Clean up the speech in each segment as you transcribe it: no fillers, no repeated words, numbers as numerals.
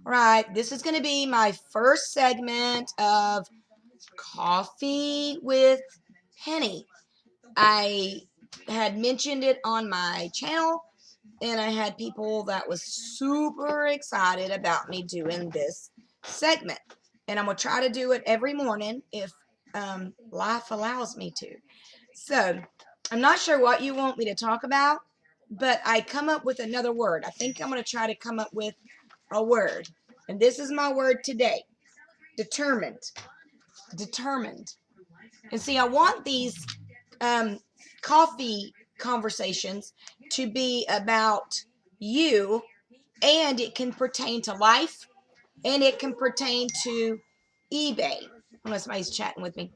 Right, this is going to be my first segment of Coffee with Penny. I had mentioned it on my channel, and I had people that was super excited about me doing this segment. And I'm going to try to do it every morning if life allows me to. So, I'm not sure what you want me to talk about, but I come up with another word. I think I'm going to try to come up with a word. And this is my word today. Determined. Determined. And see, I want these um, coffee conversations to be about you, and it can pertain to life, and it can pertain to eBay. Unless somebody's chatting with me.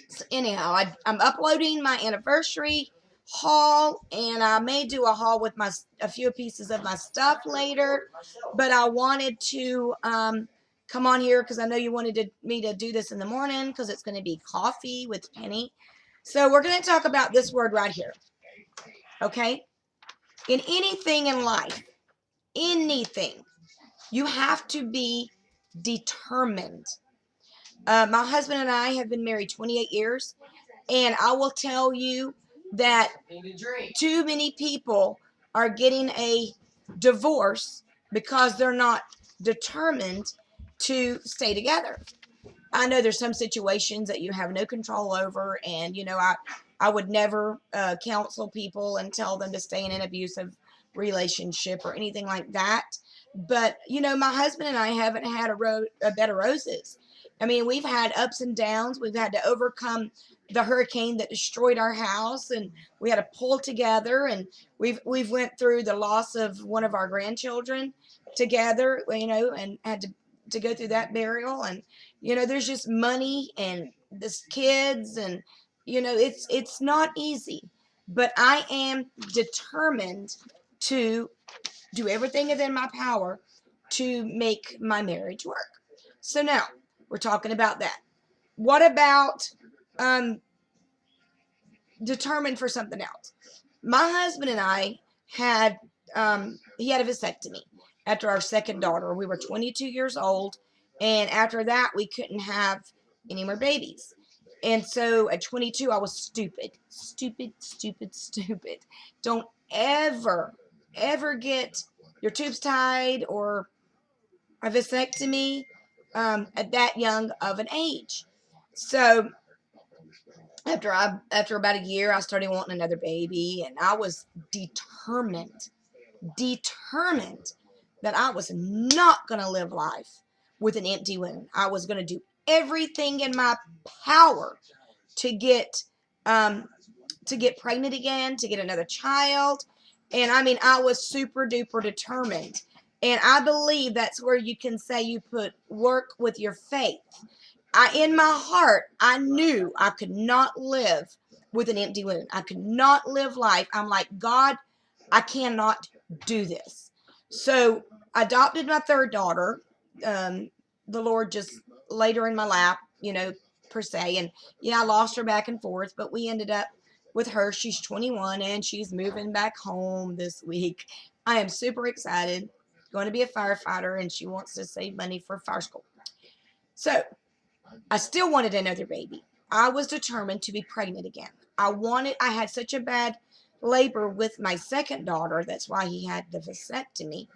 So anyhow, I'm uploading my anniversary haul, and I may do a haul with a few pieces of my stuff later. But I wanted to come on here because I know you wanted me to do this in the morning because it's going to be coffee with Penny. So we're going to talk about this word right here. Okay? In anything in life, anything, you have to be determined. My husband and I have been married 28 years, and I will tell you that too many people are getting a divorce because they're not determined to stay together. I know there's some situations that you have no control over, and I would never counsel people and tell them to stay in an abusive relationship or anything like that. But my husband and I haven't had a bed of roses. I mean, we've had ups and downs. We've had to overcome the hurricane that destroyed our house, and we had to pull together. And we've went through the loss of one of our grandchildren together, and had to go through that burial. And there's just money and this kids, and it's not easy. But I am determined to do everything within my power to make my marriage work. So now we're talking about that. What about um, determined for something else? My husband and I had he had a vasectomy after our second daughter. We were 22 years old, and after that we couldn't have any more babies. And so at 22 I was stupid, stupid, stupid, stupid. Don't ever get your tubes tied or a vasectomy at that young of an age. So after about a year, I started wanting another baby, and I was determined that I was not going to live life with an empty wound. I was going to do everything in my power to get um, pregnant again, to get another child. And I mean, I was super duper determined. And I believe that's where you can say you put work with your faith. In my heart, I knew I could not live with an empty wound. I could not live life. I'm like, God, I cannot do this. So I adopted my third daughter. The Lord just laid her in my lap, per se. And I lost her back and forth, but we ended up with her. She's 21 and she's moving back home this week. I am super excited. Going to be a firefighter, and she wants to save money for fire school. So I still wanted another baby. I was determined to be pregnant again. I had such a bad labor with my second daughter. That's why he had the vasectomy,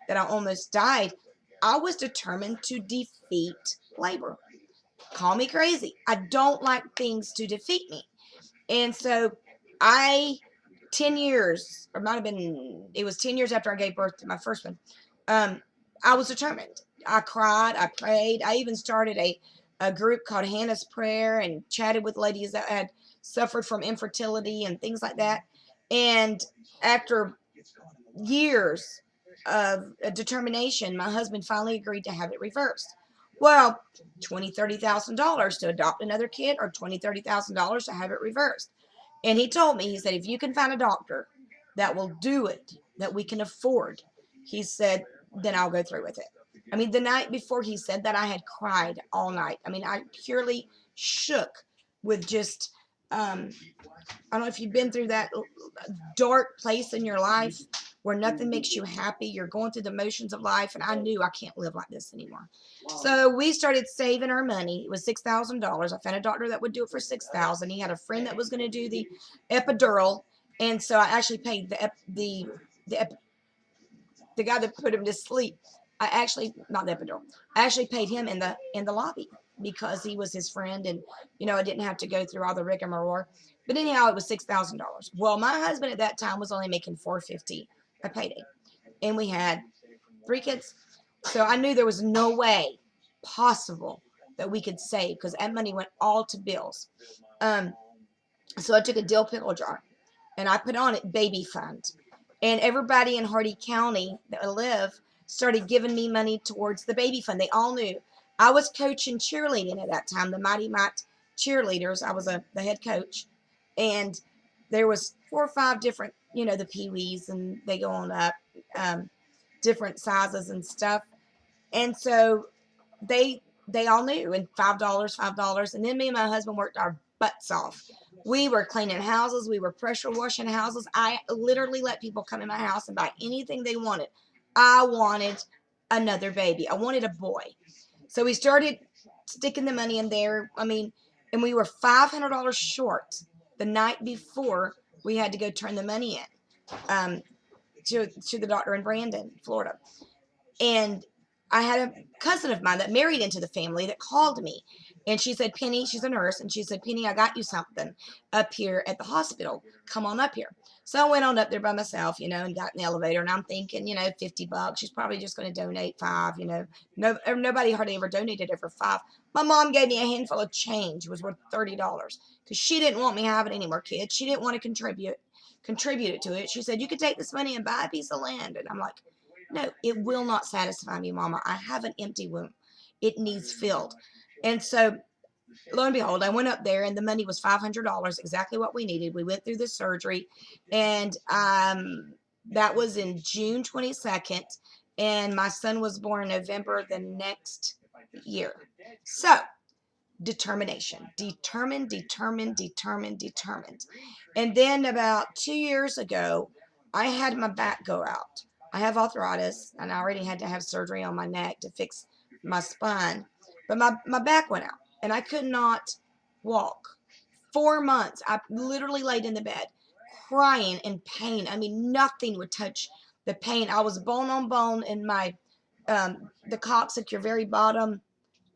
that I almost died. I was determined to defeat labor. Call me crazy. I don't like things to defeat me. And so 10 years, or might have been, it was 10 years after I gave birth to my first one, I was determined. I cried, I prayed. I even started a group called Hannah's Prayer and chatted with ladies that had suffered from infertility and things like that. And after years of determination, my husband finally agreed to have it reversed. Well, $20,000-$30,000 to adopt another kid, or $20,000-$30,000 to have it reversed. And he told me, he said, if you can find a doctor that will do it, that we can afford, he said, then I'll go through with it. I mean, the night before he said that, I had cried all night. I mean, I purely shook with just, I don't know if you've been through that dark place in your life, where nothing makes you happy. You're going through the motions of life. And I knew I can't live like this anymore. So we started saving our money. It was $6,000. I found a doctor that would do it for $6,000. He had a friend that was going to do the epidural. And so I actually paid the guy that put him to sleep. I actually, not the epidural, I actually paid him in the lobby because he was his friend, and I didn't have to go through all the rigmarole. But anyhow, it was $6,000. Well, my husband at that time was only making $450 a payday, and we had 3 kids. So I knew there was no way possible that we could save, because that money went all to bills. So I took a dill pickle jar and I put on it baby fund. And everybody in Hardy County that I live started giving me money towards the baby fund. They all knew. I was coaching cheerleading at that time, the Mighty Might cheerleaders. I was the head coach. And there was 4 or 5 different, the Pee-wees, and they go on up, different sizes and stuff. And so they all knew, and $5. And then me and my husband worked our butts off. We were cleaning houses. We were pressure washing houses. I literally let people come in my house and buy anything they wanted. I wanted another baby. I wanted a boy. So we started sticking the money in there. And we were $500 short the night before we had to go turn the money in to the doctor in Brandon, Florida. And I had a cousin of mine that married into the family that called me. And she said, Penny, she's a nurse, and she said, Penny, I got you something up here at the hospital. Come on up here. So I went on up there by myself, and got in the elevator. And I'm thinking, $50. She's probably just going to donate $5, nobody hardly ever donated over $5. My mom gave me a handful of change. It was worth $30 because she didn't want me having any more kids. She didn't want to contribute it to it. She said, you could take this money and buy a piece of land. And I'm like, no, it will not satisfy me, Mama. I have an empty womb. It needs filled. And so, lo and behold, I went up there, and the money was $500, exactly what we needed. We went through the surgery, and that was in June 22nd, and my son was born November the next year. So, determination. Determined. And then about 2 years ago, I had my back go out. I have arthritis, and I already had to have surgery on my neck to fix my spine. But my back went out, and I could not walk. 4 months, I literally laid in the bed, crying in pain. Nothing would touch the pain. I was bone on bone in my, the coccyx, your very bottom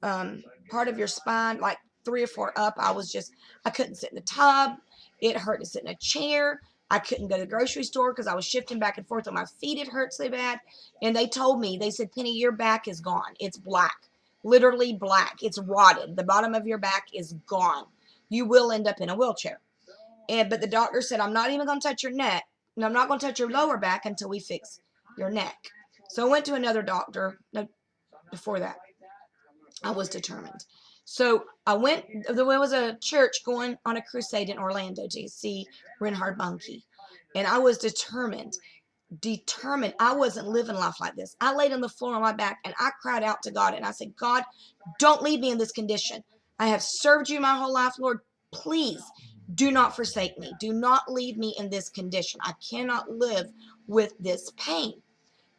part of your spine, like 3 or 4 up. I couldn't sit in the tub. It hurt to sit in a chair. I couldn't go to the grocery store because I was shifting back and forth on my feet. It hurt so bad. And they said, Penny, your back is gone. It's black, literally black. It's rotted. The bottom of your back is gone. You will end up in a wheelchair. But the doctor said, I'm not even going to touch your neck, and I'm not going to touch your lower back until we fix your neck. So I went to another doctor. No, before that, I was determined. So there was a church going on a crusade in Orlando to see Reinhard Bonnke. And I was determined. I wasn't living life like this. I laid on the floor on my back, and I cried out to God, and I said, God, don't leave me in this condition. I have served you my whole life, Lord. Please do not forsake me. Do not leave me in this condition. I cannot live with this pain.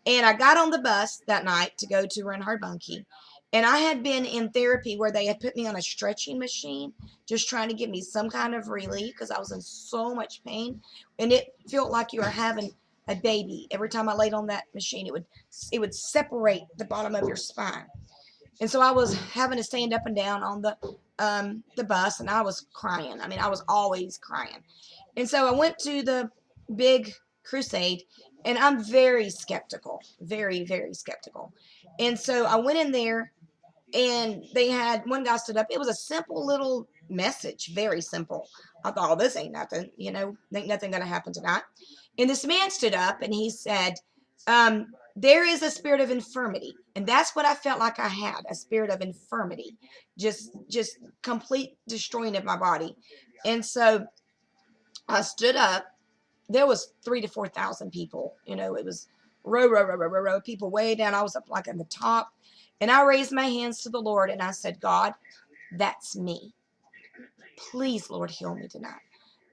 And I got on the bus that night to go to Reinhard Bonnke. And I had been in therapy where they had put me on a stretching machine, just trying to give me some kind of relief because I was in so much pain. And it felt like you were having a baby. Every time I laid on that machine, it would separate the bottom of your spine. And so I was having to stand up and down on the bus, and I was crying. I was always crying. And so I went to the big crusade, and I'm very skeptical, very, very skeptical. And so I went in there, and they had one guy stood up. It was a simple little message, very simple. I thought, oh, this ain't nothing, ain't nothing going to happen tonight. And this man stood up, and he said, there is a spirit of infirmity. And that's what I felt like I had, a spirit of infirmity, just complete destroying of my body. And so I stood up. There was 3,000 to 4,000 people. It was row, people way down. I was up like on the top. And I raised my hands to the Lord, and I said, God, that's me. Please, Lord, heal me tonight.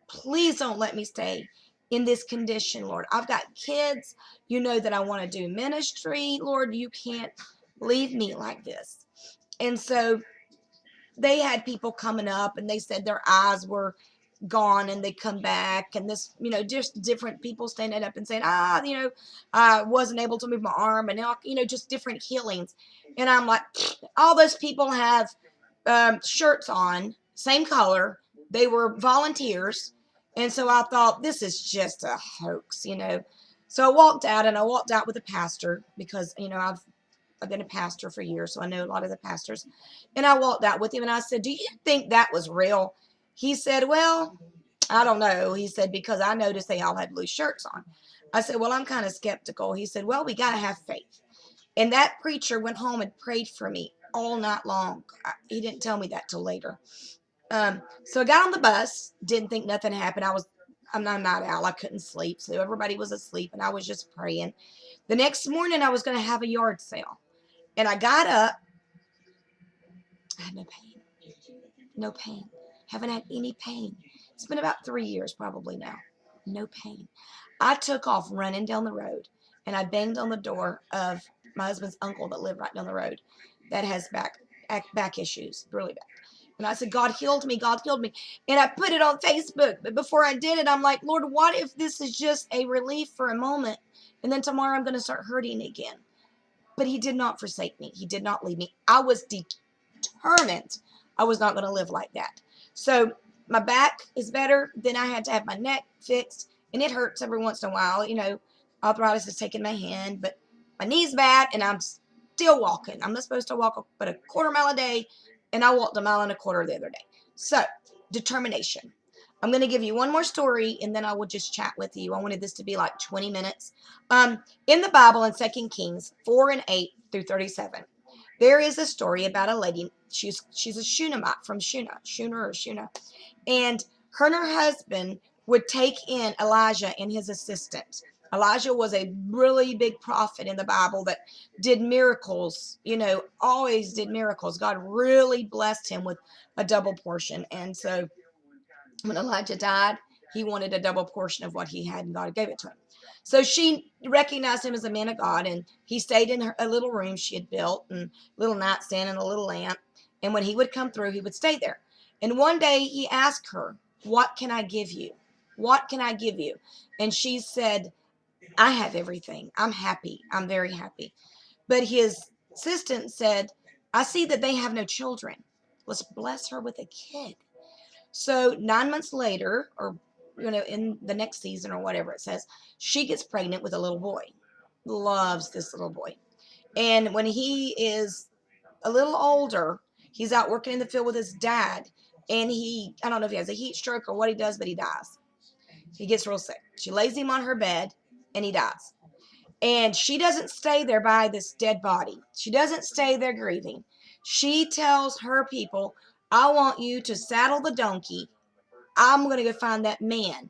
Please don't let me stay in this condition, Lord. I've got kids. You know that I want to do ministry. Lord, you can't leave me like this. And so they had people coming up and they said their eyes were gone and they come back, and this, just different people standing up and saying, I wasn't able to move my arm, and just different healings. And I'm like, all those people have shirts on, same color. They were volunteers. And so I thought, this is just a hoax. So I walked out with a pastor because, I've been a pastor for years, so I know a lot of the pastors. And I walked out with him and I said, do you think that was real? He said, well, I don't know. He said, because I noticed they all had blue shirts on. I said, well, I'm kind of skeptical. He said, well, we got to have faith. And that preacher went home and prayed for me all night long. He didn't tell me that till later. So I got on the bus, didn't think nothing happened. I'm not a night owl. I couldn't sleep. So everybody was asleep and I was just praying. The next morning I was going to have a yard sale. And I got up. I had no pain. No pain. Haven't had any pain. It's been about 3 years probably now. No pain. I took off running down the road, and I banged on the door of my husband's uncle that lived right down the road that has back issues, really bad. And I said, God healed me. God healed me. And I put it on Facebook. But before I did it, I'm like, Lord, what if this is just a relief for a moment, and then tomorrow I'm going to start hurting again? But he did not forsake me. He did not leave me. I was determined I was not going to live like that. So my back is better. Then I had to have my neck fixed, and it hurts every once in a while. Arthritis is taking my hand, but my knee's bad, and I'm still walking. I'm not supposed to walk but a quarter mile a day, and I walked a mile and a quarter the other day. So, determination. I'm going to give you one more story, and then I will just chat with you. I wanted this to be like 20 minutes. In the Bible, in 2 Kings 4:8 through 37, there is a story about a lady. She's a Shunammite from Shunah, and her husband would take in Elijah and his assistant. Elijah was a really big prophet in the Bible that did miracles, always did miracles. God really blessed him with a double portion. And so when Elijah died, he wanted a double portion of what he had, and God gave it to him. So she recognized him as a man of God, and he stayed in a little room she had built, and a little nightstand and a little lamp. And when he would come through, he would stay there. And one day he asked her, what can I give you? What can I give you? And she said, I have everything. I'm happy. I'm very happy. But his assistant said, I see that they have no children. Let's bless her with a kid. So 9 months later, or in the next season or whatever it says, she gets pregnant with a little boy. Loves this little boy. And when he is a little older, he's out working in the field with his dad, and I don't know if he has a heat stroke or what he does, but he dies. He gets real sick. She lays him on her bed, and he dies. And she doesn't stay there by this dead body. She doesn't stay there grieving. She tells her people, I want you to saddle the donkey. I'm going to go find that man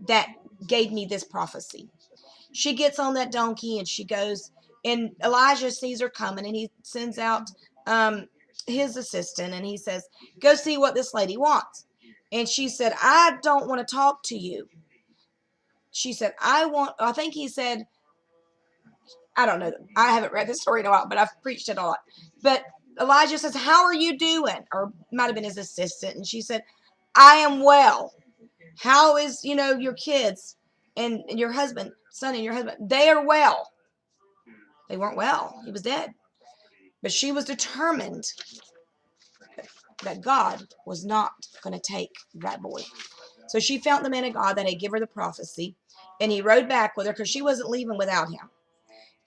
that gave me this prophecy. She gets on that donkey and she goes, and Elijah sees her coming, and he sends out his assistant, and he says, go see what this lady wants. And she said, I don't want to talk to you. She said, I think he said, I don't know. I haven't read this story in a while, but I've preached it a lot. But Elijah says, how are you doing? Or might have been his assistant. And she said, I am well. How is, your kids and your husband, son and your husband? They are well. They weren't well. He was dead. But she was determined that God was not going to take that boy. So she found the man of God that had given her the prophecy, and he rode back with her because she wasn't leaving without him.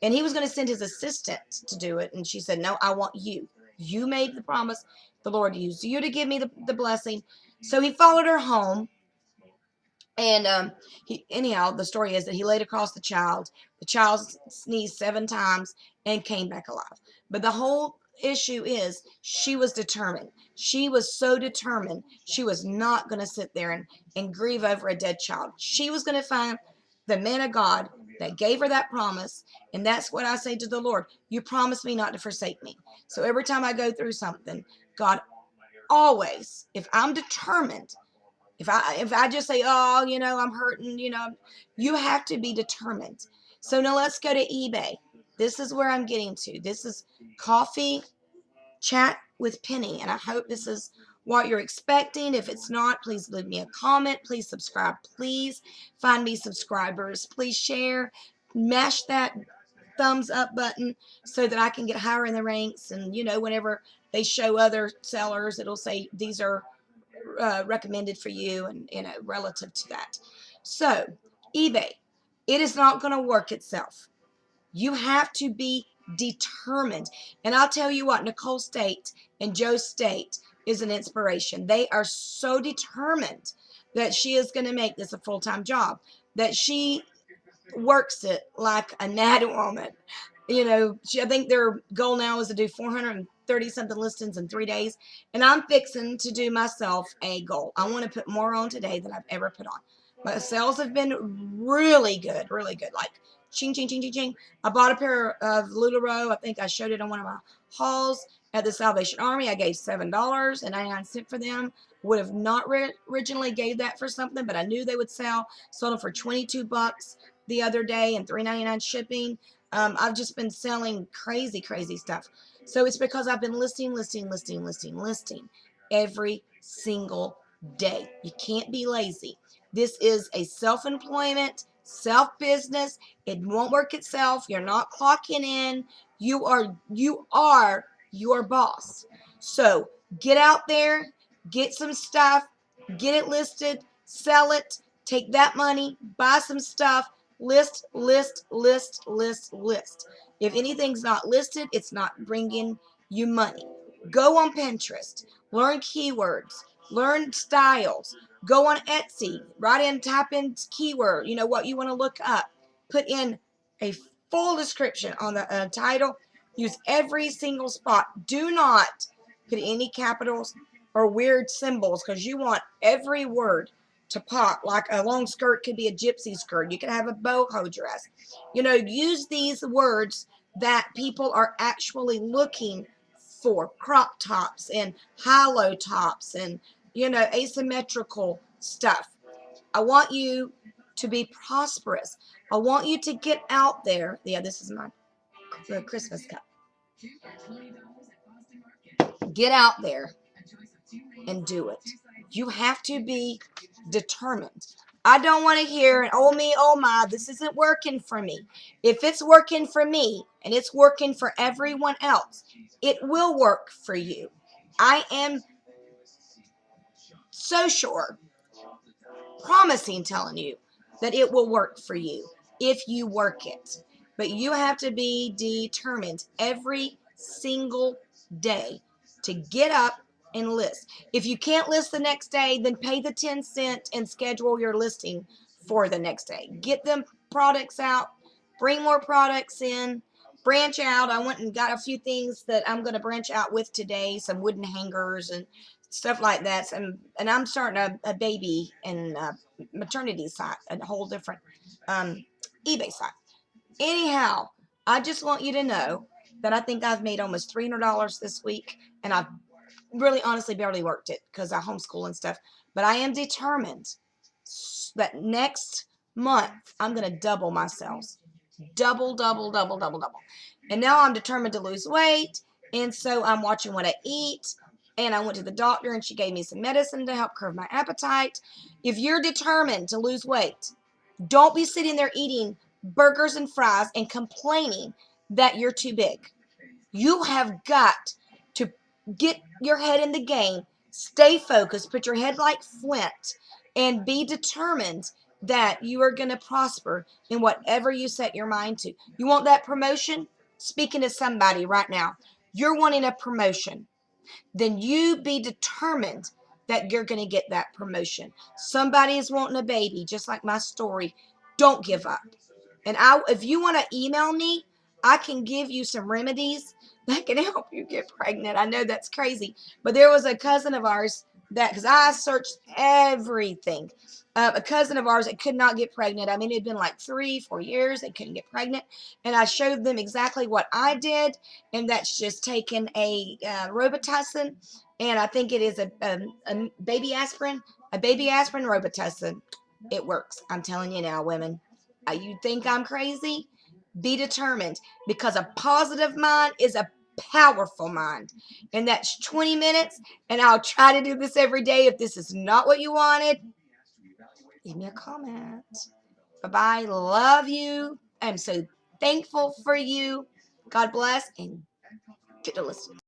And he was going to send his assistant to do it. And she said, no, I want you. You made the promise. The Lord used you to give me the blessing. So he followed her home. And the story is that he laid across the child. The child sneezed 7 times and came back alive. But the whole issue is she was determined. She was so determined. She was not going to sit there and grieve over a dead child. She was going to find the man of God that gave her that promise. And that's what I say to the Lord. You promised me not to forsake me. So every time I go through something, God always, if I'm determined, If I just say, oh, I'm hurting, you have to be determined. So now let's go to eBay. This is where I'm getting to. This is Coffee Chat with Penny, and I hope this is what you're expecting. If it's not, please leave me a comment. Please subscribe. Please find me subscribers. Please share. Mash that thumbs up button so that I can get higher in the ranks. And whenever they show other sellers, it'll say these are recommended for you, and relative to that. So eBay, it is not going to work itself. You have to be determined. And I'll tell you what, Nicole State and Joe State is an inspiration. They are so determined that she is going to make this a full-time job, that she works it like a mad woman. I think their goal now is to do 430 something listings in 3 days. And I'm fixing to do myself a goal. I want to put more on today than I've ever put on. My sales have been really good, really good. Like ching, ching, ching, ching, ching. I bought a pair of LuLaRoe. I think I showed it on one of my hauls at the Salvation Army. I gave $7.99 for them. Would have not originally gave that for something, but I knew they would sell. Sold them for $22 the other day and $3.99 shipping. I've just been selling crazy, crazy stuff. So it's because I've been listing every single day. You can't be lazy. This is a self-employment, self-business. It won't work itself. You're not clocking in. You are your boss. So get out there, get some stuff, get it listed, sell it, take that money, buy some stuff, list. If anything's not listed, it's not bringing you money. Go on Pinterest, learn keywords, learn styles, go on Etsy, type in keyword, what you want to look up, put in a full description on the title, use every single spot. Do not put any capitals or weird symbols, because you want every word to pop. Like a long skirt could be a gypsy skirt. You could have a boho dress. Use these words that people are actually looking for. Crop tops and high-low tops and, asymmetrical stuff. I want you to be prosperous. I want you to get out there. Yeah, this is my Christmas cup. Get out there and do it. You have to be determined. I don't want to hear, oh me, oh my, this isn't working for me. If it's working for me and it's working for everyone else, it will work for you. I am so sure, telling you that it will work for you if you work it. But you have to be determined every single day to get up and list. If you can't list the next day, then pay the 10 cents and schedule your listing for the next day. Get them products out, bring more products in, branch out. I went and got a few things that I'm going to branch out with today, some wooden hangers and stuff like that. And I'm starting a baby and maternity site, a whole different eBay site. Anyhow, I just want you to know that I think I've made almost $300 this week, and I've really honestly barely worked it because I homeschool and stuff. But I am determined that next month I'm going to double my sales. Double. And now I'm determined to lose weight, and so I'm watching what I eat. And I went to the doctor, and she gave me some medicine to help curb my appetite. If you're determined to lose weight, don't be sitting there eating burgers and fries and complaining that you're too big. You have got to get your head in the game, stay focused, put your head like flint, and be determined that you are going to prosper in whatever you set your mind to. You want that promotion? Speaking to somebody right now, you're wanting a promotion. Then you be determined that you're going to get that promotion. Somebody is wanting a baby, just like my story. Don't give up. And if you want to email me, I can give you some remedies that can help you get pregnant. I know that's crazy, but there was a cousin of ours because I searched everything. A cousin of ours that could not get pregnant. I mean, it had been like 3-4 years. They couldn't get pregnant. And I showed them exactly what I did. And that's just taking a Robitussin. And I think it is a baby aspirin. A baby aspirin, Robitussin. It works. I'm telling you now, women. You think I'm crazy? Be determined, because a positive mind is a powerful mind. And that's 20 minutes, and I'll try to do this every day. If this is not what you wanted, leave me a comment. Bye-bye. Love you. I'm so thankful for you. God bless, and get to listen.